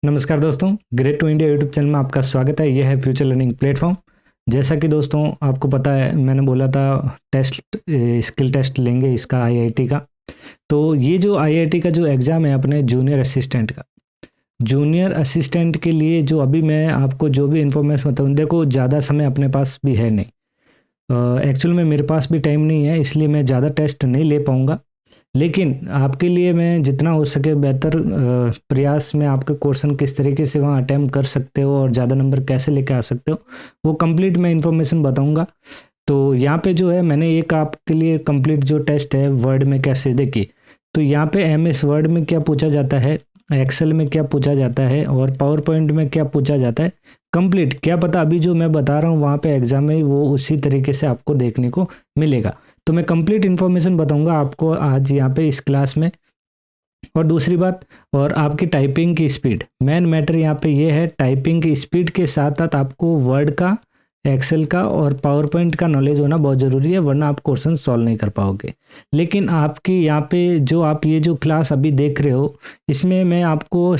नमस्कार दोस्तों, great to India YouTube channel में आपका स्वागत है। यह है फ्यूचर लर्निंग प्लेटफॉर्म। जैसा कि दोस्तों आपको पता है, मैंने बोला था टेस्ट स्किल टेस्ट लेंगे इसका आईआईटी का। तो ये जो आईआईटी का जो एग्ज़ाम है अपने जूनियर असिस्टेंट का, जूनियर असिस्टेंट के लिए जो अभी मैं आपको जो भी इन्फॉर्मेशन बताऊँ, देखो ज़्यादा समय अपने पास भी है नहीं। एक्चुअल में मेरे पास भी टाइम नहीं है, इसलिए मैं ज़्यादा टेस्ट नहीं ले पाऊँगा। लेकिन आपके लिए मैं जितना हो सके बेहतर प्रयास में आपके क्वेश्चन किस तरीके से वहाँ अटैम्प्ट कर सकते हो और ज़्यादा नंबर कैसे लेके आ सकते हो, वो कंप्लीट मैं इन्फॉर्मेशन बताऊंगा। तो यहाँ पे जो है मैंने एक आपके लिए कंप्लीट जो टेस्ट है वर्ड में कैसे देखिए। तो यहाँ पे एमएस वर्ड में क्या पूछा जाता है, एक्सेल में क्या पूछा जाता है और पावर पॉइंट में क्या पूछा जाता है, कंप्लीट क्या पता अभी जो मैं बता रहा हूँ वहाँ पे एग्जाम में वो उसी तरीके से आपको देखने को मिलेगा। तो मैं कंप्लीट इन्फॉर्मेशन बताऊंगा आपको आज यहाँ पे इस क्लास में। और दूसरी बात, और आपकी टाइपिंग की स्पीड, मेन मैटर यहाँ पे ये है। टाइपिंग की स्पीड के साथ साथ आपको वर्ड का, एक्सेल का और पावर पॉइंट का नॉलेज होना बहुत ज़रूरी है, वरना आप क्वेश्चन सॉल्व नहीं कर पाओगे। लेकिन आपकी यहाँ पे जो आप ये जो क्लास अभी देख रहे हो, इसमें मैं आपको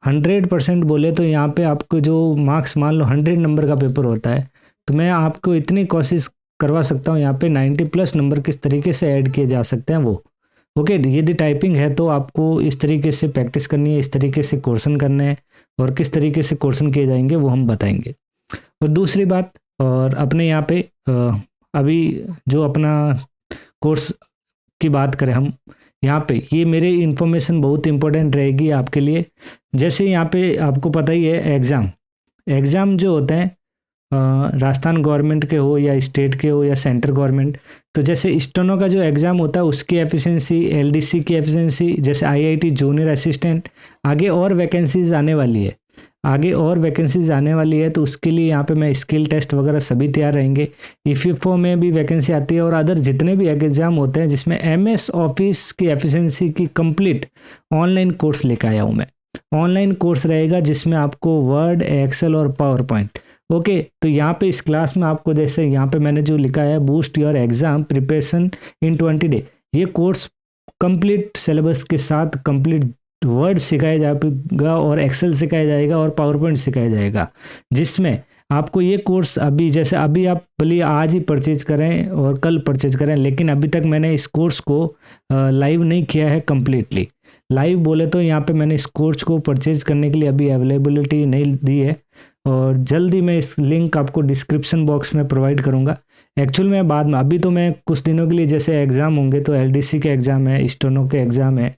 100% बोले तो यहाँ पे आपको जो मार्क्स, मान लो 100 नंबर का पेपर होता है, तो मैं आपको इतनी कोशिश करवा सकता हूँ यहाँ पे 90+ नंबर किस तरीके से ऐड किए जा सकते हैं वो। ओके, यदि टाइपिंग है तो आपको इस तरीके से प्रैक्टिस करनी है, इस तरीके से क्वेश्चन करने हैं और किस तरीके से क्वेश्चन किए जाएंगे वो हम बताएंगे। और दूसरी बात, और अपने यहाँ पे अभी जो अपना कोर्स की बात करें हम, यहाँ पे ये मेरे इन्फॉर्मेशन बहुत इंपॉर्टेंट रहेगी आपके लिए। जैसे यहाँ पे आपको पता ही है एग्ज़ाम जो होते हैं राजस्थान गवर्नमेंट के हो या स्टेट के हो या सेंट्रल गवर्नमेंट, तो जैसे स्टेनो का जो एग्ज़ाम होता है उसकी एफिशिएंसी, एलडीसी की एफिशिएंसी, जैसे आईआईटी जूनियर असिस्टेंट, आगे और वैकेंसीज आने वाली है, तो उसके लिए यहाँ पे मैं स्किल टेस्ट वगैरह सभी तैयार रहेंगे। ईफीफो में भी वैकेंसी आती है और अदर जितने भी एग्ज़ाम होते हैं जिसमें एमएस ऑफिस की एफिशिएंसी की कंप्लीट ऑनलाइन कोर्स लेकर आया हूँ मैं। ऑनलाइन कोर्स रहेगा जिसमें आपको वर्ड, एक्सेल और पावर पॉइंट। ओके, तो यहाँ पे इस क्लास में आपको, जैसे यहाँ पे मैंने जो लिखा है boost your exam preparation in 20 day, ये कोर्स कंप्लीट सिलेबस के साथ कंप्लीट वर्ड सिखाया जाएगा और एक्सेल सिखाया जाएगा और पावर पॉइंट सिखाया जाएगा, जिसमें आपको ये कोर्स अभी, जैसे अभी आप भले आज ही परचेज करें और कल परचेज करें, लेकिन अभी तक मैंने इस कोर्स को लाइव नहीं किया है कम्प्लीटली। लाइव बोले तो यहाँ पे मैंने इस कोर्स को परचेज करने के लिए अभी अवेलेबिलिटी नहीं दी है और जल्दी मैं इस लिंक आपको डिस्क्रिप्शन बॉक्स में प्रोवाइड करूँगा। एक्चुअल में बाद में, अभी तो मैं कुछ दिनों के लिए, जैसे एग्ज़ाम होंगे तो एलडीसी के एग्ज़ाम है, स्टेनो के एग्ज़ाम है,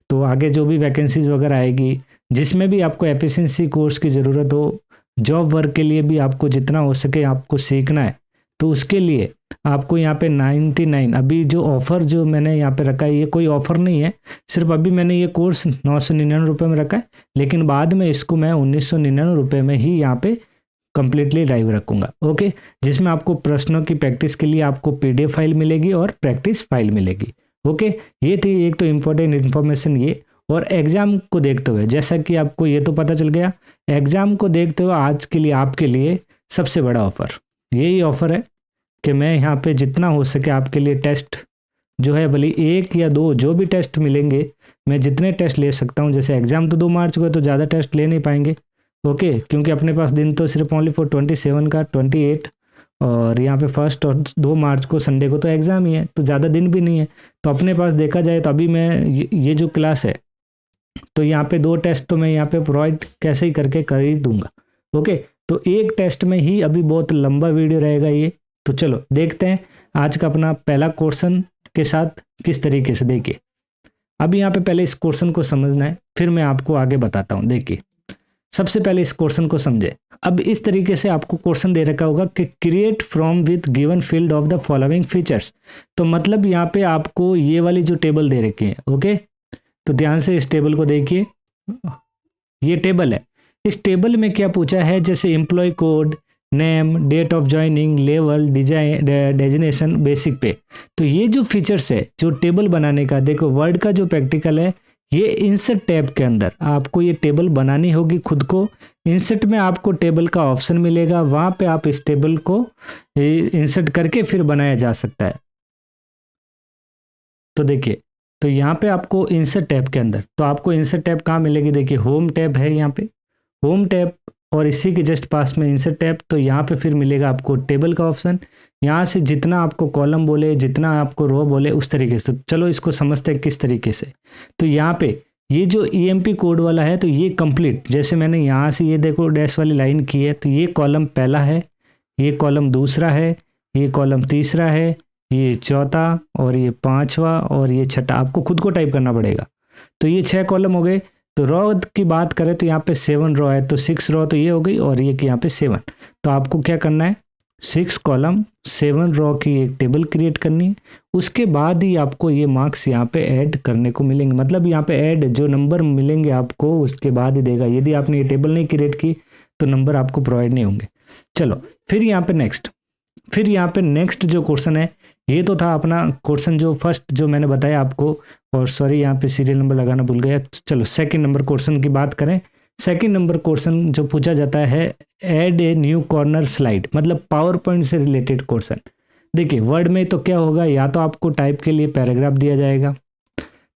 तो आगे जो भी वैकेंसीज वगैरह आएगी जिसमें भी आपको एफिशिएंसी कोर्स की ज़रूरत हो, जॉब वर्क के लिए भी आपको जितना हो सके आपको सीखना है, तो उसके लिए आपको यहाँ पे 99, अभी जो ऑफ़र जो मैंने यहाँ पे रखा है ये कोई ऑफ़र नहीं है, सिर्फ अभी मैंने ये कोर्स 999 में रखा है, लेकिन बाद में इसको मैं 1999 में ही यहाँ पे कम्प्लीटली लाइव रखूँगा। ओके, जिसमें आपको प्रश्नों की प्रैक्टिस के लिए आपको पीडीएफ फाइल मिलेगी और प्रैक्टिस फाइल मिलेगी। ओके, ये थी एक तो इम्पोर्टेंट इन्फॉर्मेशन ये। और एग्ज़ाम को देखते हुए, जैसा कि आपको ये तो पता चल गया, एग्ज़ाम को देखते हुए आज के लिए आपके लिए सबसे बड़ा ऑफ़र यही ऑफ़र है कि मैं यहाँ पे जितना हो सके आपके लिए टेस्ट जो है, भले 1 या 2 जो भी टेस्ट मिलेंगे, मैं जितने टेस्ट ले सकता हूँ। जैसे एग्ज़ाम तो 2 मार्च को है तो ज़्यादा टेस्ट ले नहीं पाएंगे, ओके, क्योंकि अपने पास दिन तो सिर्फ ओनली फॉर 27 का 28, और यहाँ पे 1 और 2 मार्च को संडे को तो एग्ज़ाम ही है, तो ज़्यादा दिन भी नहीं है। तो अपने पास देखा जाए तो अभी मैं ये जो क्लास है, तो यहाँ पे 2 टेस्ट तो मैं यहाँ पे प्रोवाइड कैसे ही करके कर ही दूंगा। ओके, तो एक टेस्ट में ही अभी बहुत लंबा वीडियो रहेगा ये। तो चलो देखते हैं आज का अपना पहला क्वेश्चन के साथ किस तरीके से। देखिए, अब यहाँ पे पहले इस क्वेश्चन को समझना है, फिर मैं आपको आगे बताता हूँ। देखिए, सबसे पहले इस क्वेश्चन को समझे। अब इस तरीके से आपको क्वेश्चन दे रखा होगा कि create from with given field of the following features. तो मतलब यहाँ पे आपको ये वाली जो टेबल दे रखी है, ओके, तो ध्यान से इस टेबल को देखिए, ये टेबल है। इस टेबल में क्या पूछा है, जैसे employ code, name, date of joining, level, design, designation, basic pay. तो ये जो फीचर्स है जो टेबल बनाने का, देखो वर्ड का जो प्रैक्टिकल है, ये इंसर्ट टैब के अंदर आपको ये टेबल बनानी होगी खुद को। इंसर्ट में आपको टेबल का ऑप्शन मिलेगा, वहाँ पे आप इस टेबल को इंसर्ट करके फिर बनाया जा सकता है। तो देखिए, तो यहाँ पे आपको इंसर्ट टैब के अंदर, तो आपको इंसर्ट टैब कहाँ मिलेगी, देखिए होम टैब है यहाँ पे, होम टैब और इसी के जस्ट पास में इंसर्ट टैब। तो यहाँ पे फिर मिलेगा आपको टेबल का ऑप्शन। यहाँ से जितना आपको कॉलम बोले, जितना आपको रो बोले, उस तरीके से। चलो इसको समझते हैं किस तरीके से। तो यहाँ पे ये जो ईएमपी कोड वाला है, तो ये कंप्लीट, जैसे मैंने यहाँ से ये देखो डैश वाली लाइन की है, तो ये कॉलम पहला है, ये कॉलम दूसरा है, ये कॉलम तीसरा है, ये चौथा और ये पांचवा और ये छठा। आपको खुद को टाइप करना पड़ेगा। तो ये 6 कॉलम हो गए। तो रो की बात करें तो यहाँ पे 7 रो है, तो 6 रो तो ये हो गई, और ये कि यहाँ पे 7। तो आपको क्या करना है, 6 कॉलम 7 रो की एक टेबल क्रिएट करनी है। उसके बाद ही आपको ये मार्क्स यहाँ पे ऐड करने को मिलेंगे, मतलब यहाँ पे ऐड जो नंबर मिलेंगे आपको उसके बाद ही देगा। यदि आपने ये टेबल नहीं क्रिएट की तो नंबर आपको प्रोवाइड नहीं होंगे। चलो फिर यहाँ पे नेक्स्ट, फिर यहाँ पे नेक्स्ट जो क्वेश्चन है, ये तो था अपना क्वेश्चन जो फर्स्ट जो मैंने बताया आपको, और सॉरी यहाँ पे सीरियल नंबर लगाना भूल गया। चलो सेकंड नंबर क्वेश्चन की बात करें। सेकंड नंबर क्वेश्चन जो पूछा जाता है, add a new corner slide, मतलब पावर पॉइंट से रिलेटेड क्वेश्चन। देखिए वर्ड में तो क्या होगा, या तो आपको टाइप के लिए पैराग्राफ दिया जाएगा,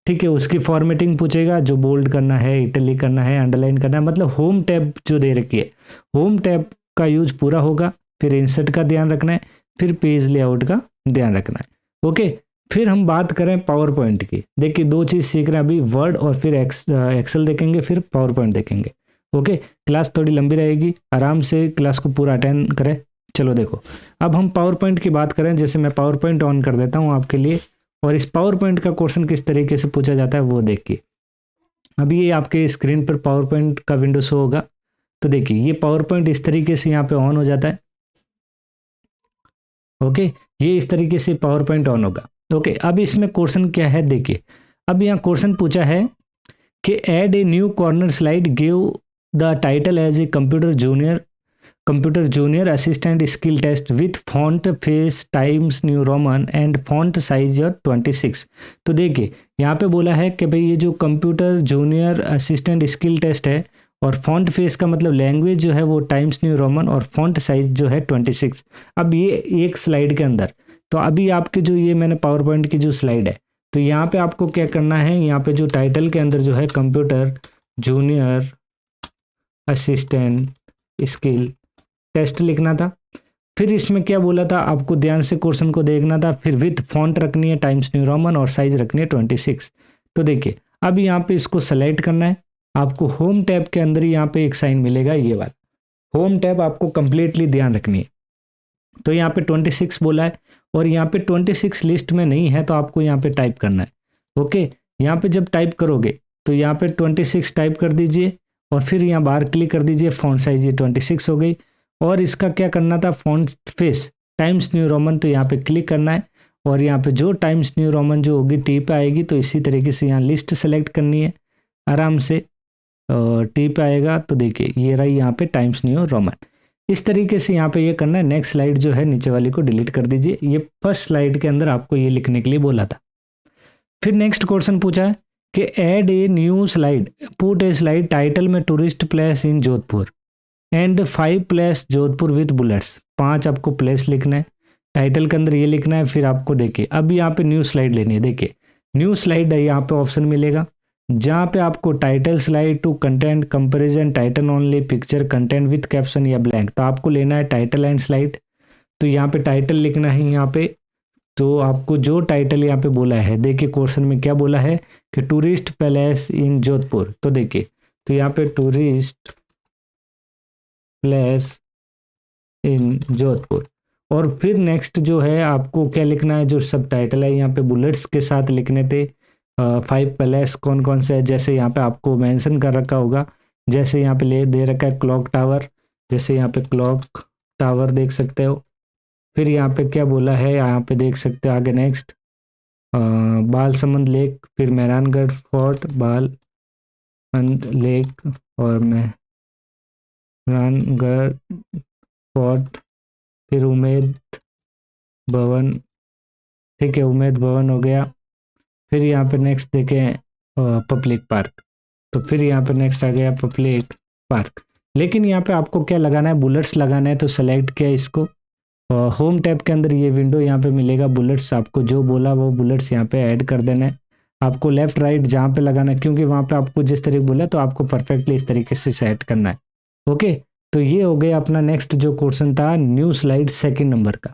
ठीक है, उसकी फॉर्मेटिंग पूछेगा, जो बोल्ड करना है, इटैलिक करना है, अंडरलाइन करना है, मतलब होम टैब जो दे रखी है, होम टैब का यूज पूरा होगा। फिर इंसर्ट का ध्यान रखना है, फिर पेज लेआउट का ध्यान रखना है। ओके, फिर हम बात करें पावर पॉइंट की। देखिए 2 चीज़ सीख रहे हैं अभी, वर्ड और फिर एक्सेल देखेंगे, फिर पावर पॉइंट देखेंगे। ओके, क्लास थोड़ी लंबी रहेगी, आराम से क्लास को पूरा अटेंड करें। चलो देखो, अब हम पावर पॉइंट की बात करें। जैसे मैं पावर पॉइंट ऑन कर देता हूँ आपके लिए, और इस पावर पॉइंट का क्वेश्चन किस तरीके से पूछा जाता है वो देखिए। अभी ये आपके स्क्रीन पर पावर पॉइंट का विंडो शो होगा। तो देखिए ये पावर पॉइंट इस तरीके से यहाँ पे ऑन हो जाता है। ओके, ये इस तरीके से पावर पॉइंट ऑन होगा। ओके, अब इसमें क्वेश्चन क्या है देखिए। अब यहाँ क्वेश्चन पूछा है कि add a new corner slide, give the title as a computer junior assistant skill test with font face Times New Roman and font size 26। तो देखिए यहाँ पे बोला है कि भाई ये जो computer junior assistant skill test है, और फॉन्ट फेस का मतलब लैंग्वेज जो है वो टाइम्स न्यू रोमन, और फॉन्ट साइज जो है 26। अब ये एक स्लाइड के अंदर, तो अभी आपके जो ये मैंने पावर पॉइंट की जो स्लाइड है, तो यहाँ पे आपको क्या करना है, यहाँ पे जो टाइटल के अंदर जो है computer junior assistant skill test लिखना था। फिर इसमें क्या बोला था, आपको ध्यान से क्वेश्चन को देखना था। फिर विथ फॉन्ट रखनी है टाइम्स न्यू रोमन, और साइज रखनी है 26। तो देखिए अब यहाँ पे इसको सेलेक्ट करना है। आपको होम टैब के अंदर ही यहाँ पे एक साइन मिलेगा, ये वाला होम टैब आपको कंप्लीटली ध्यान रखनी है। तो यहाँ पे 26 बोला है, और यहाँ पे 26 लिस्ट में नहीं है, तो आपको यहाँ पे टाइप करना है। ओके, यहाँ पे जब टाइप करोगे तो यहाँ पे 26 टाइप कर दीजिए, और फिर यहाँ बाहर क्लिक कर दीजिए, फॉन्ट साइज ये 26 हो गई। और इसका क्या करना था, font face Times New Roman, तो यहाँ पे क्लिक करना है, और यहाँ पे जो टाइम्स न्यू रोमन जो होगी टी पे आएगी, तो इसी तरीके से यहाँ लिस्ट सेलेक्ट करनी है आराम से, टी पे आएगा। तो देखिए ये रही यहाँ पे टाइम्स न्यू रोमन। इस तरीके से यहाँ पे ये करना है। नेक्स्ट स्लाइड जो है नीचे वाली को डिलीट कर दीजिए। ये फर्स्ट स्लाइड के अंदर आपको ये लिखने के लिए बोला था। फिर नेक्स्ट क्वेश्चन पूछा है कि add a new slide, put a slide title में tourist place in Jodhpur and 5 place Jodhpur with bullets. 5 आपको प्लेस लिखना है, टाइटल के अंदर ये लिखना है। फिर आपको देखिए अब यहाँ पे न्यू स्लाइड लेनी है। देखिए न्यू स्लाइड है, यहाँ पे ऑप्शन मिलेगा जहाँ पे आपको title slide two content comparison title only picture content with caption या ब्लैंक। तो आपको लेना है टाइटल एंड स्लाइड। तो यहाँ पे टाइटल लिखना है यहाँ पे। तो आपको जो टाइटल यहाँ पे बोला है, देखिए क्वेश्चन में क्या बोला है कि टूरिस्ट पैलेस इन जोधपुर। तो देखिए तो यहाँ पे टूरिस्ट प्लेस इन जोधपुर। और फिर नेक्स्ट जो है आपको क्या लिखना है, जो सब टाइटल है यहाँ पे बुलेट्स के साथ लिखने थे। 5 पैलेस कौन कौन से है, जैसे यहाँ पे आपको मेंशन कर रखा होगा। जैसे यहाँ पे ले दे रखा है क्लॉक टावर, जैसे यहाँ पे क्लॉक टावर देख सकते हो। फिर यहाँ पे क्या बोला है, यहाँ पे देख सकते हो आगे नेक्स्ट बालसमंद लेक, फिर मेहरानगढ़ फोर्ट, बालसमंद लेक और मेहरानगढ़ फोर्ट, फिर उम्मेद भवन। ठीक है, उम्मेद भवन हो गया। फिर यहाँ पे नेक्स्ट देखें पब्लिक पार्क। तो फिर यहाँ पे नेक्स्ट आ गया पब्लिक पार्क। लेकिन यहाँ पे आपको क्या लगाना है, बुलेट्स लगाना है। तो सेलेक्ट किया इसको, होम टैब के अंदर ये विंडो यहाँ पे मिलेगा बुलेट्स। आपको जो बोला वो बुलेट्स यहाँ पे ऐड कर देना है। आपको लेफ्ट राइट जहाँ पे लगाना है, क्योंकि वहाँ पे आपको जिस तरीके बोला तो आपको परफेक्टली इस तरीके से सेट करना है। ओके, तो ये हो गया अपना नेक्स्ट जो क्वेश्चन था न्यू स्लाइड सेकंड नंबर का।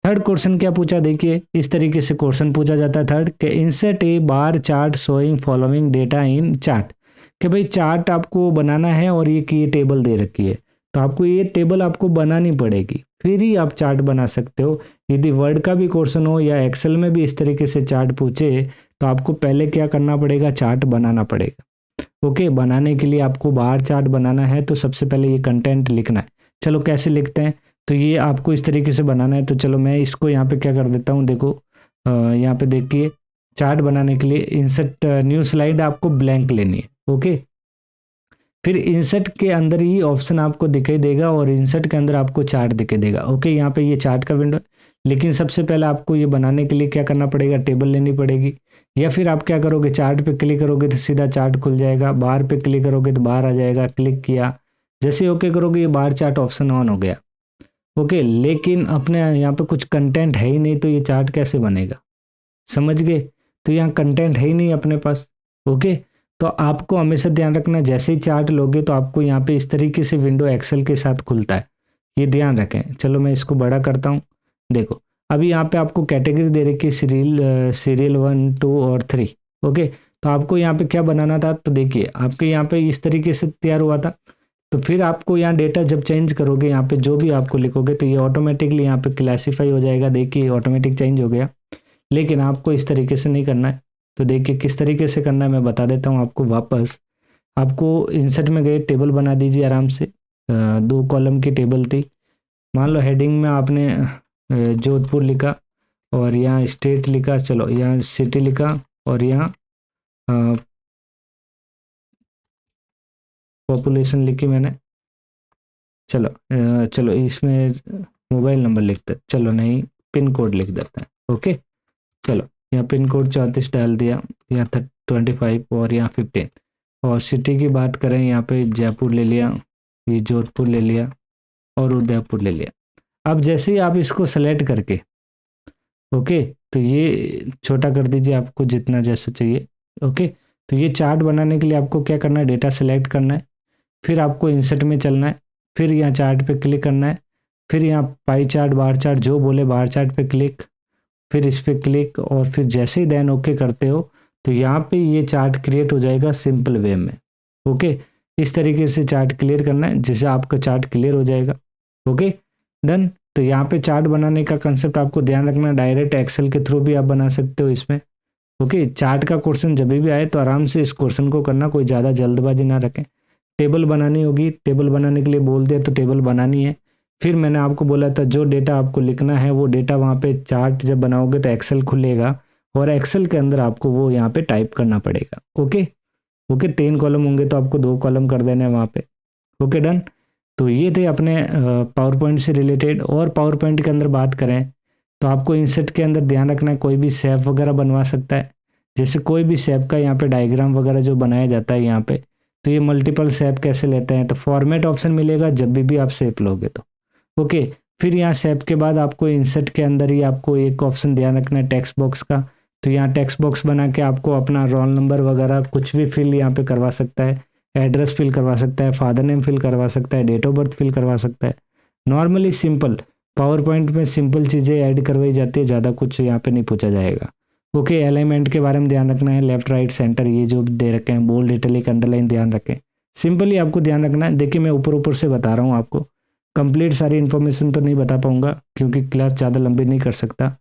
थर्ड क्वेश्चन क्या पूछा, देखिए इस तरीके से क्वेश्चन पूछा जाता है थर्ड कि insert a bar chart showing following data in chart, कि भाई चार्ट आपको बनाना है और ये टेबल दे रखी है, तो आपको ये टेबल आपको बनानी पड़ेगी, फिर ही आप चार्ट बना सकते हो। यदि वर्ड का भी क्वेश्चन हो या एक्सेल में भी इस तरीके से चार्ट पूछे तो आपको पहले क्या करना पड़ेगा, चार्ट बनाना पड़ेगा। ओके, बनाने के लिए आपको बाहर चार्ट बनाना है तो सबसे पहले ये कंटेंट लिखना है। चलो कैसे लिखते हैं, तो ये आपको इस तरीके से बनाना है। तो चलो मैं इसको यहाँ पे क्या कर देता हूँ, देखो यहाँ पे देखिए चार्ट बनाने के लिए इंसर्ट न्यू स्लाइड आपको ब्लैंक लेनी है। ओके, फिर इंसर्ट के अंदर ही ऑप्शन आपको दिखाई देगा और इंसर्ट के अंदर आपको चार्ट दिखाई देगा। ओके, यहाँ पे ये चार्ट का विंडो, लेकिन सबसे पहले आपको ये बनाने के लिए क्या करना पड़ेगा, टेबल लेनी पड़ेगी, या फिर आप क्या करोगे, चार्ट पे क्लिक करोगे तो सीधा चार्ट खुल जाएगा, बाहर पे क्लिक करोगे तो बाहर आ जाएगा, क्लिक किया जैसे ओके करोगे ये बाहर चार्ट ऑप्शन ऑन हो गया। ओके, लेकिन अपने यहाँ पे कुछ कंटेंट है ही नहीं तो ये चार्ट कैसे बनेगा, समझ गए। तो यहाँ कंटेंट है ही नहीं अपने पास। ओके, तो आपको हमेशा ध्यान रखना जैसे ही चार्ट लोगे तो आपको यहाँ पे इस तरीके से विंडो एक्सेल के साथ खुलता है, ये ध्यान रखें। चलो मैं इसको बड़ा करता हूँ, देखो अभी यहाँ पे आपको कैटेगरी दे रखी है सीरियल 1 2 और 3। ओके, तो आपको यहाँ पे क्या बनाना था, तो देखिए आपके यहाँ पे इस तरीके से तैयार हुआ था, तो फिर आपको यहाँ डेटा जब चेंज करोगे यहाँ पे जो भी आपको लिखोगे तो ये ऑटोमेटिकली यहाँ पे क्लासीफाई हो जाएगा। देखिए ऑटोमेटिक चेंज हो गया, लेकिन आपको इस तरीके से नहीं करना है। तो देखिए किस तरीके से करना है मैं बता देता हूँ आपको वापस। आपको इंसर्ट में गए, टेबल बना दीजिए आराम से, 2 कॉलम की टेबल थी। मान लो हेडिंग में आपने जोधपुर लिखा और यहाँ स्टेट लिखा, चलो यहाँ सिटी लिखा और यहाँ पॉपुलेशन लिखी मैंने। चलो चलो इसमें मोबाइल नंबर लिखते, चलो नहीं पिन कोड लिख देते हैं। ओके, चलो यहाँ पिन कोड 34 डाल दिया, यहाँ 25 और यहाँ 15। और सिटी की बात करें यहाँ पे जयपुर ले लिया, ये जोधपुर ले लिया और उदयपुर ले लिया। अब जैसे ही आप इसको सेलेक्ट करके, ओके, तो ये छोटा कर दीजिए आपको जितना जैसा चाहिए। ओके, तो ये चार्ट बनाने के लिए आपको क्या करना है, डेटा सेलेक्ट करना है, फिर आपको इंसर्ट में चलना है, फिर यहाँ चार्ट पे क्लिक करना है, फिर यहाँ पाई चार्ट बार चार्ट जो बोले बार चार्ट पे क्लिक, फिर इस पर क्लिक और फिर जैसे ही देन ओके करते हो तो यहाँ पे ये चार्ट क्रिएट हो जाएगा सिंपल वे में। ओके, इस तरीके से चार्ट क्लियर करना है जिससे आपका चार्ट क्लियर हो जाएगा। Okay, done. तो यहाँ पे चार्ट बनाने का कंसेप्ट आपको ध्यान रखना, डायरेक्ट एक्सेल के थ्रू भी आप बना सकते हो इसमें। ओके, चार्ट का क्वेश्चन जब भी आए तो आराम से इस क्वेश्चन को करना, कोई ज़्यादा जल्दबाजी ना रखें। टेबल बनानी होगी, टेबल बनाने के लिए बोल दिया तो टेबल बनानी है। फिर मैंने आपको बोला था जो डेटा आपको लिखना है वो डेटा वहाँ पे चार्ट जब बनाओगे तो एक्सेल खुलेगा और एक्सेल के अंदर आपको वो यहाँ पे टाइप करना पड़ेगा। ओके ओके, 3 कॉलम होंगे तो आपको 2 कॉलम कर देना है वहाँ पे। Okay, done. तो ये थे अपने पावर पॉइंट से रिलेटेड। और पावर पॉइंट के अंदर बात करें तो आपको इंसर्ट के अंदर ध्यान रखना है कोई भी शेप वगैरह बनवा सकता है। जैसे कोई भी शेप का यहाँ पे डायग्राम वगैरह जो बनाया जाता है यहाँ पे, तो ये मल्टीपल शेप कैसे लेते हैं, तो फॉर्मेट ऑप्शन मिलेगा जब भी आप शेप लोगे तो। ओके, फिर यहाँ शेप के बाद आपको इंसर्ट के अंदर ही आपको एक ऑप्शन ध्यान रखना है टेक्स्ट बॉक्स का। तो यहाँ टेक्स्ट बॉक्स बना के आपको अपना रोल नंबर वगैरह कुछ भी फिल यहाँ पे करवा सकता है, एड्रेस फिल करवा सकता है, फादर नेम फिल करवा सकता है, डेट ऑफ बर्थ फिल करवा सकता है। नॉर्मली सिंपल पावर पॉइंट में सिंपल चीज़ें ऐड करवाई जाती है, ज़्यादा कुछ यहाँ पे नहीं पूछा जाएगा। ओके, अलाइनमेंट के बारे में ध्यान रखना है, लेफ्ट राइट सेंटर ये जो दे रखे हैं, बोल्ड इटैलिक अंडरलाइन ध्यान रखें। सिंपली आपको ध्यान रखना है। देखिए मैं ऊपर ऊपर से बता रहा हूँ आपको, कंप्लीट सारी इन्फॉर्मेशन तो नहीं बता पाऊंगा क्योंकि क्लास ज़्यादा लंबी नहीं कर सकता।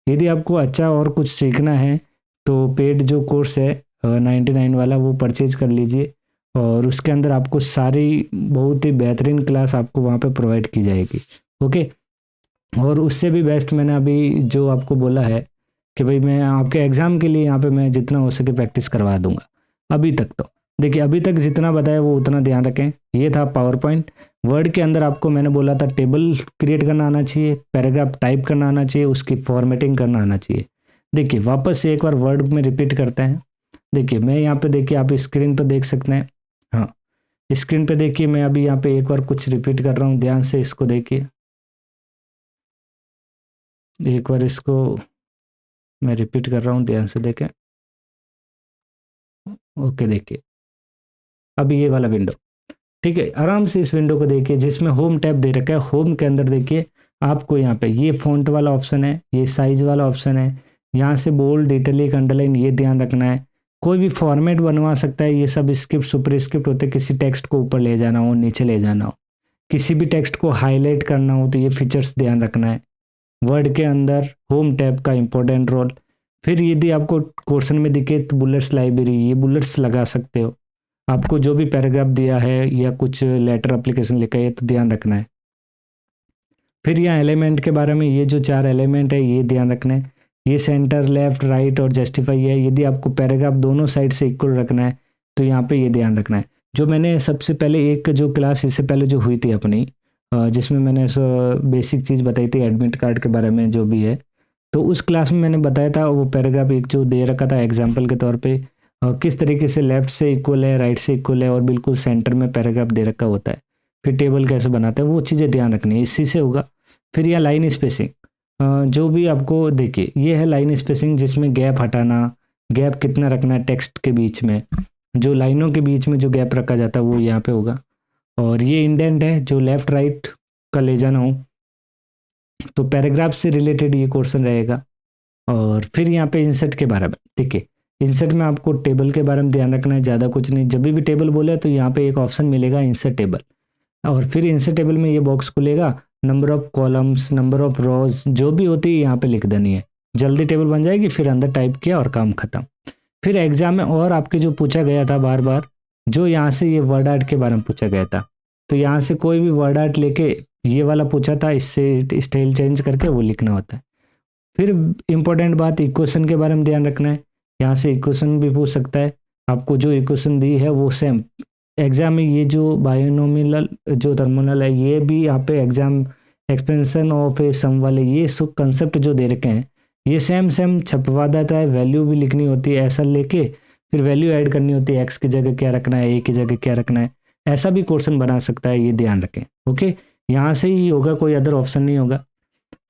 यदि आपको अच्छा और कुछ सीखना है तो पेड जो कोर्स है 99 वाला वो परचेज कर लीजिए और उसके अंदर आपको सारी बहुत ही बेहतरीन क्लास आपको वहाँ पे प्रोवाइड की जाएगी। ओके, और उससे भी बेस्ट मैंने अभी जो आपको बोला है कि भाई मैं आपके एग्ज़ाम के लिए यहाँ पे मैं जितना हो सके प्रैक्टिस करवा दूंगा। अभी तक तो देखिए, अभी तक जितना बताया वो उतना ध्यान रखें। ये था पावर पॉइंट। वर्ड के अंदर आपको मैंने बोला था टेबल क्रिएट करना आना चाहिए, पैराग्राफ टाइप करना आना चाहिए, उसकी फॉर्मेटिंग करना आना चाहिए। देखिए वापस से एक बार वर्ड में रिपीट करते हैं। देखिए मैं यहाँ पे देखिए आप स्क्रीन पर देख सकते हैं, हाँ स्क्रीन पे देखिए मैं अभी यहाँ पे एक बार कुछ रिपीट कर रहा हूँ, ध्यान से इसको देखिए। एक बार इसको मैं रिपीट कर रहा हूँ, ध्यान से देखें। ओके देखिए, अब ये वाला विंडो, ठीक है, आराम से इस विंडो को देखिए जिसमें होम टैब दे रखा है। होम के अंदर देखिए आपको यहाँ पे ये फ़ॉन्ट वाला ऑप्शन है, ये साइज वाला ऑप्शन है, यहाँ से बोल्ड, इटैलिक, अंडरलाइन ये ध्यान रखना है। कोई भी फॉर्मेट बनवा सकता है, ये सब स्क्रिप्ट सुपरस्क्रिप्ट होते हैं, किसी टेक्स्ट को ऊपर ले जाना हो, नीचे ले जाना हो, किसी भी टेक्स्ट को हाईलाइट करना हो, तो ये फीचर्स ध्यान रखना है। वर्ड के अंदर होम टैब का इंपॉर्टेंट रोल। फिर यदि आपको क्वेश्चन में दिखे तो बुलेट्स लाइब्रेरी, ये बुलेट्स लगा सकते हो। आपको जो भी पैराग्राफ दिया है या कुछ लेटर एप्लीकेशन लिखा है तो ध्यान रखना है। फिर यहाँ एलिमेंट के बारे में, ये जो 4 एलिमेंट है ये ध्यान रखना है। ये सेंटर, लेफ्ट, राइट और जस्टिफाई है। यदि आपको पैराग्राफ दोनों साइड से इक्वल रखना है तो यहाँ पे ये ध्यान रखना है। जो मैंने सबसे पहले एक जो क्लास इससे पहले जो हुई थी अपनी, जिसमें मैंने बेसिक चीज़ बताई थी एडमिट कार्ड के बारे में जो भी है, तो उस क्लास में मैंने बताया था वो पैराग्राफ एक जो दे रखा था एग्जाम्पल के तौर पे, किस तरीके से लेफ्ट से इक्वल है, राइट से इक्वल है और बिल्कुल सेंटर में पैराग्राफ दे रखा होता है। फिर टेबल कैसे बनाते हैं वो चीज़ें ध्यान रखनी है, इसी से होगा। फिर यह लाइन स्पेसिंग, जो भी आपको देखिए ये है लाइन स्पेसिंग, जिसमें गैप हटाना, गैप कितना रखना है टेक्स्ट के बीच में, जो लाइनों के बीच में जो गैप रखा जाता है वो यहाँ पे होगा। और ये इंडेंट है जो लेफ्ट राइट का ले जाना हो, तो पैराग्राफ से रिलेटेड ये क्वेश्चन रहेगा। और फिर यहाँ पे इंसर्ट के बारे में देखिए, इंसर्ट में आपको टेबल के बारे में ध्यान रखना है, ज़्यादा कुछ नहीं। जब भी टेबल बोले तो यहाँ पे एक ऑप्शन मिलेगा इंसर्ट टेबल, और फिर इंसर्ट टेबल में ये बॉक्स खुलेगा, number of columns, number of रोज जो भी होती है यहाँ पे लिख देनी है, जल्दी टेबल बन जाएगी। फिर अंदर टाइप किया और काम खत्म। फिर एग्जाम में और आपके जो पूछा गया था बार बार, जो यहाँ से ये वर्ड आर्ट के बारे में पूछा गया था, तो यहाँ से कोई भी वर्ड आर्ट लेके ये वाला पूछा था, इससे स्टाइल चेंज करके वो लिखना होता है। फिर इम्पोर्टेंट बात इक्वेशन के बारे में ध्यान रखना है, यहाँ से इक्वेशन भी पूछ सकता है। आपको जो इक्वेशन दी है वो सेम एग्जाम में, ये जो बायोनोमिनल जो टर्मिनल है ये भी यहाँ पे एग्जाम एक्सपेंशन ऑफ ए सम वाले ये सब कंसेप्ट जो दे रखे हैं ये सेम सेम छपवा देता है। वैल्यू भी लिखनी होती है ऐसा लेके, फिर वैल्यू ऐड करनी होती है, एक्स की जगह क्या रखना है, ए की जगह क्या रखना है, ऐसा भी क्वेश्चन बना सकता है, ये ध्यान रखें। ओके, यहाँ से ही होगा, कोई अदर ऑप्शन नहीं होगा।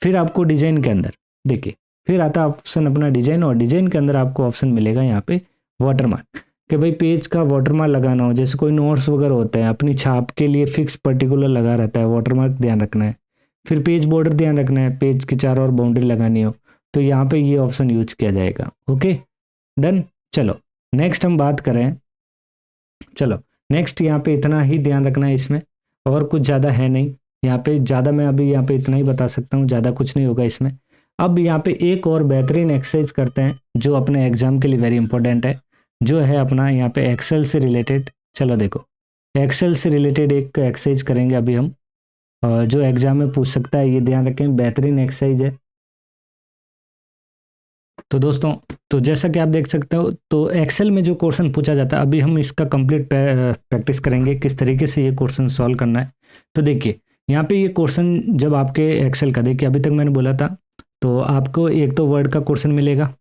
फिर आपको डिजाइन के अंदर देखिए, फिर आता है ऑप्शन अपना डिजाइन, और डिजाइन के अंदर आपको ऑप्शन मिलेगा यहाँ पे वाटरमार्क, कि भाई पेज का वाटरमार्क लगाना हो, जैसे कोई नोट्स वगैरह होते हैं अपनी छाप के लिए फिक्स पर्टिकुलर लगा रहता है, वाटरमार्क ध्यान रखना है। फिर पेज बॉर्डर ध्यान रखना है, पेज की चारों ओर बाउंड्री लगानी हो तो यहाँ पे ये ऑप्शन यूज किया जाएगा। Okay done. चलो नेक्स्ट हम बात करें, चलो नेक्स्ट यहाँ पे इतना ही ध्यान रखना है इसमें, और कुछ ज़्यादा है नहीं यहाँ पे, ज़्यादा मैं अभी यहाँ पे इतना ही बता सकता हूँ, ज़्यादा कुछ नहीं होगा इसमें। अब यहाँ पे एक और बेहतरीन एक्सरसाइज करते हैं जो अपने एग्जाम के लिए वेरी इंपॉर्टेंट है, जो है अपना यहाँ पे एक्सेल से रिलेटेड। चलो देखो, एक्सेल से रिलेटेड एक एक्सरसाइज करेंगे अभी हम, जो एग्जाम में पूछ सकता है, ये ध्यान रखें, बेहतरीन एक्सरसाइज है। तो दोस्तों, तो जैसा कि आप देख सकते हो, तो एक्सेल में जो क्वेश्चन पूछा जाता है अभी हम इसका कंप्लीट प्रैक्टिस करेंगे किस तरीके से ये क्वेश्चन सॉल्व करना है। तो देखिए यहाँ पे ये क्वेश्चन जब आपके एक्सेल का, देखिए अभी तक मैंने बोला था, तो आपको एक तो वर्ड का क्वेश्चन मिलेगा,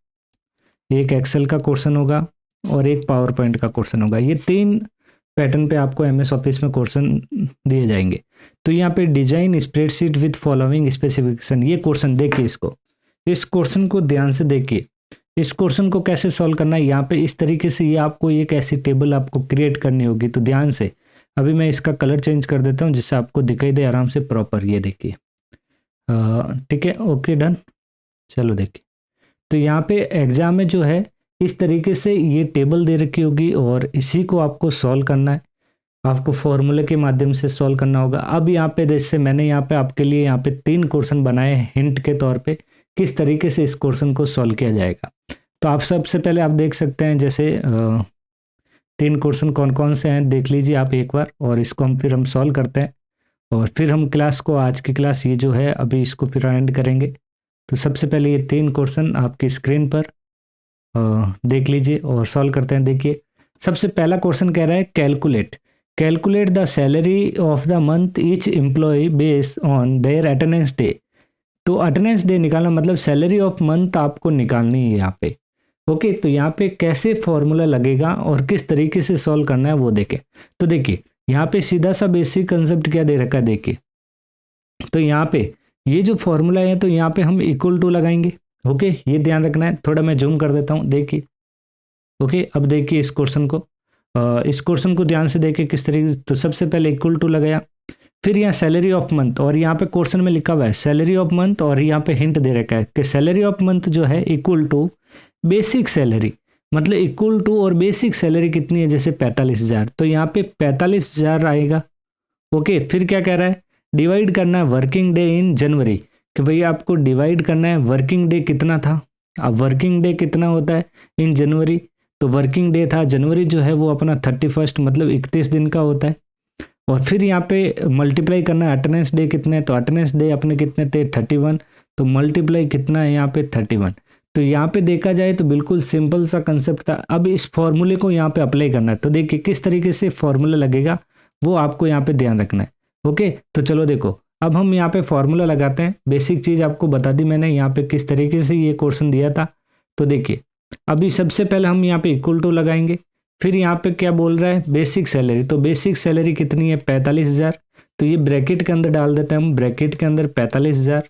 एक एक्सेल का क्वेश्चन होगा और एक पावर पॉइंट का क्वेश्चन होगा। ये 3 पैटर्न पे आपको एमएस ऑफिस में क्वेश्चन दिए जाएंगे। तो यहाँ पे design spreadsheet with following specification, ये क्वेश्चन देखिए, इसको, इस क्वेश्चन को ध्यान से देखिए। इस क्वेश्चन को कैसे सॉल्व करना है, यहाँ पे इस तरीके से ये आपको एक ऐसी टेबल आपको क्रिएट करनी होगी। तो ध्यान से, अभी मैं इसका कलर चेंज कर देता हूँ जिससे आपको दिखाई दे आराम से प्रॉपर, ये देखिए, ठीक है, ओके डन। चलो देखिए, तो यहाँ पे एग्जाम में जो है इस तरीके से ये टेबल दे रखी होगी और इसी को आपको सॉल्व करना है, आपको फॉर्मूले के माध्यम से सॉल्व करना होगा। अब यहाँ पे जैसे मैंने यहाँ पे आपके लिए यहाँ पे 3 क्वेश्चन बनाए हैं हिंट के तौर पे, किस तरीके से इस क्वेश्चन को सॉल्व किया जाएगा। तो आप सबसे पहले आप देख सकते हैं, जैसे 3 क्वेश्चन कौन कौन से हैं देख लीजिए आप एक बार, और इसको हम सॉल्व करते हैं, और फिर हम क्लास को, आज की क्लास ये जो है अभी इसको फिर एंड करेंगे। तो सबसे पहले ये 3 क्वेश्चन आपकी स्क्रीन पर देख लीजिए और सॉल्व करते हैं। देखिए सबसे पहला क्वेश्चन कह रहा है calculate calculate the salary of the month each employ based on their attendance day. तो अटेंडेंस डे निकालना मतलब सैलरी ऑफ मंथ आपको निकालनी है यहाँ पे। ओके, तो यहाँ पे कैसे फॉर्मूला लगेगा और किस तरीके से सॉल्व करना है वो देखें। तो देखिए यहाँ पे सीधा सा बेसिक कंसेप्ट क्या दे रखा है, देखिए, तो यहाँ पे ये जो फॉर्मूला है तो यहाँ पे हम इक्वल टू लगाएंगे। ओके, ये ध्यान रखना है। थोड़ा मैं जूम कर देता हूँ, देखिए ओके, अब देखिए इस क्वेश्चन को ध्यान से देखिए किस तरीके। तो सबसे पहले इक्वल टू लगाया, फिर यहाँ सैलरी ऑफ मंथ, और यहाँ पे क्वेश्चन में लिखा हुआ है सैलरी ऑफ मंथ, और यहाँ पे हिंट दे रखा है कि सैलरी ऑफ मंथ जो है इक्वल टू बेसिक सैलरी, मतलब इक्वल टू और बेसिक सैलरी कितनी है, जैसे 45,000, तो यहाँ पे 45,000 आएगा। ओके, फिर क्या कह रहा है, डिवाइड करना है वर्किंग डे इन जनवरी, कि भाई आपको डिवाइड करना है वर्किंग डे कितना था। अब वर्किंग डे कितना होता है इन जनवरी, तो वर्किंग डे था जनवरी जो है वो अपना 31, मतलब 31 दिन का होता है। और फिर यहाँ पे मल्टीप्लाई करना है अटेंडेंस डे कितने, तो अटेंडेंस डे अपने कितने थे 31, तो मल्टीप्लाई कितना है यहाँ पे 31। तो यहाँ पे देखा जाए तो बिल्कुल सिंपल सा कंसेप्ट था। अब इस फॉर्मूले को यहाँ पे अप्लाई करना है, तो देखिए किस तरीके से फॉर्मूला लगेगा वो आपको यहाँ पे ध्यान रखना है। ओके, तो चलो देखो अब हम यहाँ पे फॉर्मूला लगाते हैं। बेसिक चीज़ आपको बता दी मैंने यहाँ पे किस तरीके से ये क्वेश्चन दिया था। तो देखिए अभी सबसे पहले हम यहाँ पे इक्वल टू लगाएंगे, फिर यहाँ पे क्या बोल रहा है बेसिक सैलरी, तो बेसिक सैलरी कितनी है 45,000, तो ये ब्रैकेट के अंदर डाल देते हैं हम, ब्रैकेट के अंदर 45,000,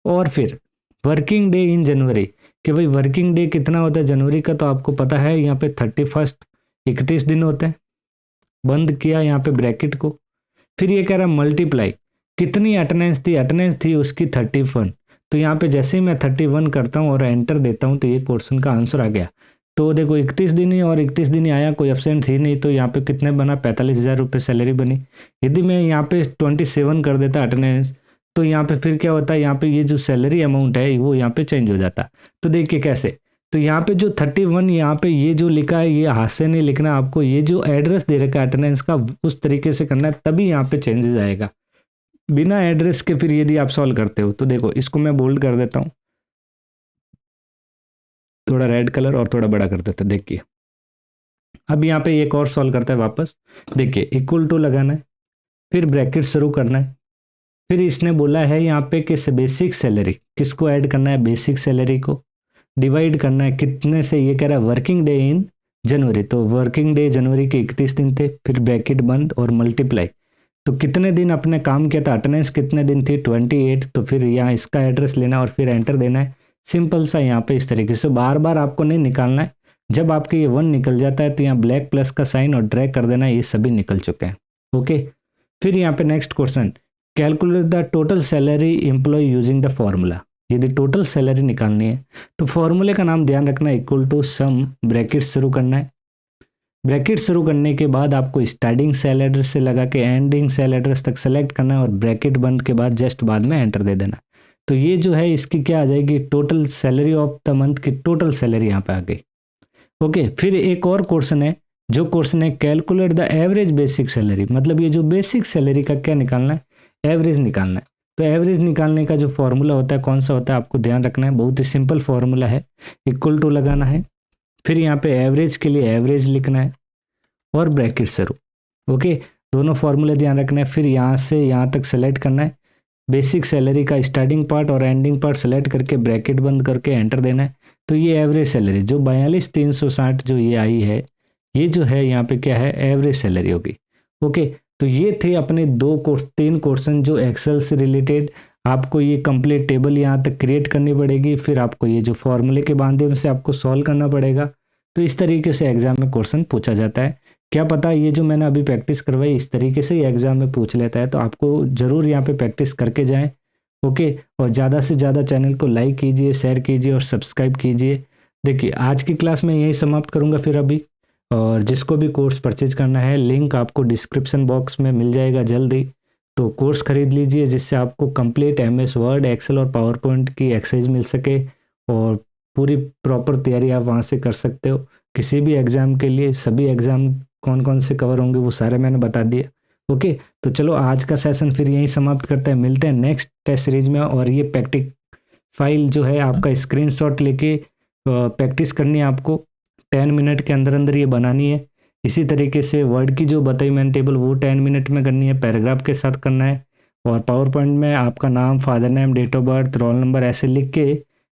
और फिर वर्किंग डे इन जनवरी, कि भाई वर्किंग डे कितना होता है जनवरी का, तो आपको पता है यहाँ पे 31, 31 दिन होते हैं। बंद किया यहाँ पे ब्रैकेट को, फिर ये कह रहा है मल्टीप्लाई, कितनी अटेंडेंस थी उसकी 31, तो यहाँ पे जैसे ही मैं 31 करता हूँ और एंटर देता हूँ तो ये क्वेश्चन का आंसर आ गया। तो देखो 31 दिन ही, और 31 दिन ही आया, कोई एब्सेंट थी नहीं, तो यहाँ पे कितने बना 45,000 रुपये सैलरी बनी। यदि मैं यहाँ पे 27 कर देता अटेंडेंस, तो यहाँ पे फिर क्या होता है, यहाँ पे ये जो सैलरी अमाउंट है वो यहाँ पे चेंज हो जाता। तो देखिए कैसे, तो यहाँ पे जो 31 यहाँ पे ये जो लिखा है ये हाथ से नहीं लिखना आपको, ये जो एड्रेस दे रखा है अटेंडेंस का उस तरीके से करना है, तभी यहाँ पे चेंजेस आएगा। बिना एड्रेस के फिर यदि आप सॉल्व करते हो तो देखो इसको मैं बोल्ड कर देता हूँ, थोड़ा रेड कलर और थोड़ा बड़ा कर देता, देखिए अब यहाँ पे एक और सॉल्व करता है वापस। देखिए इक्वल टू लगाना है, फिर ब्रैकेट शुरू करना है, फिर इसने बोला है यहाँ पे कि बेसिक सैलरी किसको ऐड करना है, बेसिक सैलरी को डिवाइड करना है कितने से, ये कह रहा है वर्किंग डे इन जनवरी, तो वर्किंग डे जनवरी के 31 दिन थे, फिर ब्रैकेट बंद और मल्टीप्लाई, तो कितने दिन अपने काम किया था, अटेंडेंस कितने दिन थी 28, तो फिर यहाँ इसका एड्रेस लेना और फिर एंटर देना है। सिंपल सा यहाँ पे इस तरीके से, बार बार आपको नहीं निकालना है। जब आपके ये 1 निकल जाता है तो यहाँ ब्लैक प्लस का साइन और ड्रैग कर देना, ये सभी निकल चुके हैं। ओके, फिर यहाँ पे next question, calculate the total salary employ using the formula. यदि टोटल सैलरी निकालनी है तो फॉर्मूले का नाम ध्यान रखना, इक्वल टू सम, ब्रैकेट शुरू करना है, ब्रैकेट शुरू करने के बाद आपको स्टार्टिंग सेल एड्रेस से लगा के एंडिंग सेल एड्रेस तक सेलेक्ट करना है, और ब्रैकेट बंद के बाद जस्ट बाद में एंटर दे देना। तो ये जो है इसकी क्या आ जाएगी, total salary of the month की टोटल सैलरी यहाँ पे आ गई। ओके, फिर एक और क्वेश्चन है, जो क्वेश्चन है calculate the average basic salary, मतलब ये जो बेसिक सैलरी का क्या निकालना है, एवरेज निकालना है। तो एवरेज निकालने का जो फॉर्मूला होता है कौन सा होता है आपको ध्यान रखना है, बहुत ही सिंपल फॉर्मूला है, इक्वल टू लगाना है, फिर यहाँ पे एवरेज के लिए एवरेज लिखना है और ब्रैकेट शुरू। ओके, दोनों फॉर्मूले ध्यान रखना है, फिर यहाँ से यहाँ तक सेलेक्ट करना है, बेसिक सैलरी का स्टार्टिंग पार्ट और एंडिंग पार्ट सेलेक्ट करके ब्रैकेट बंद करके एंटर देना है। तो ये एवरेज सैलरी जो 42,360 जो ये आई है, ये जो है यहाँ पे क्या है, एवरेज सैलरी होगी। ओके, तो ये थे अपने 3 क्वेश्चन जो एक्सेल से रिलेटेड। आपको ये कंप्लीट टेबल यहाँ तक क्रिएट करनी पड़ेगी, फिर आपको ये जो फॉर्मूले के माध्यम से आपको सॉल्व करना पड़ेगा। तो इस तरीके से एग्जाम में क्वेश्चन पूछा जाता है। क्या पता ये जो मैंने अभी प्रैक्टिस करवाई इस तरीके से ही एग्जाम में पूछ लेता है, तो आपको ज़रूर यहाँ पे प्रैक्टिस करके जाएं। ओके, और ज़्यादा से ज़्यादा चैनल को लाइक कीजिए, शेयर कीजिए और सब्सक्राइब कीजिए। देखिए आज की क्लास में यही समाप्त करूँगा फिर अभी, और जिसको भी कोर्स परचेज करना है लिंक आपको डिस्क्रिप्शन बॉक्स में मिल जाएगा जल्दी, तो कोर्स खरीद लीजिए जिससे आपको कंप्लीट MS वर्ड, एक्सेल और पावर पॉइंट की एक्सरसाइज मिल सके, और पूरी प्रॉपर तैयारी आप वहाँ से कर सकते हो किसी भी एग्ज़ाम के लिए। सभी एग्ज़ाम कौन कौन से कवर होंगे वो सारे मैंने बता दिए। ओके, तो चलो आज का सेशन फिर यहीं समाप्त करते हैं, मिलते हैं नेक्स्ट टेस्ट सीरीज में। और ये प्रैक्टिस फाइल जो है आपका स्क्रीनशॉट लेके प्रैक्टिस करनी है आपको, 10 मिनट के अंदर अंदर ये बनानी है। इसी तरीके से वर्ड की जो बताई मैंने टेबल वो 10 मिनट में करनी है, पैराग्राफ के साथ करना है, और पावर पॉइंट में आपका नाम, father name, date of birth, roll number ऐसे लिख के,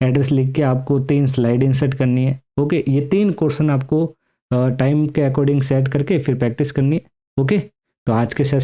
एड्रेस लिख के आपको 3 स्लाइड इंसर्ट करनी है। ओके, ये 3 क्वेश्चन आपको टाइम के अकॉर्डिंग सेट करके फिर प्रैक्टिस करनी है। ओके, तो आज के सेशन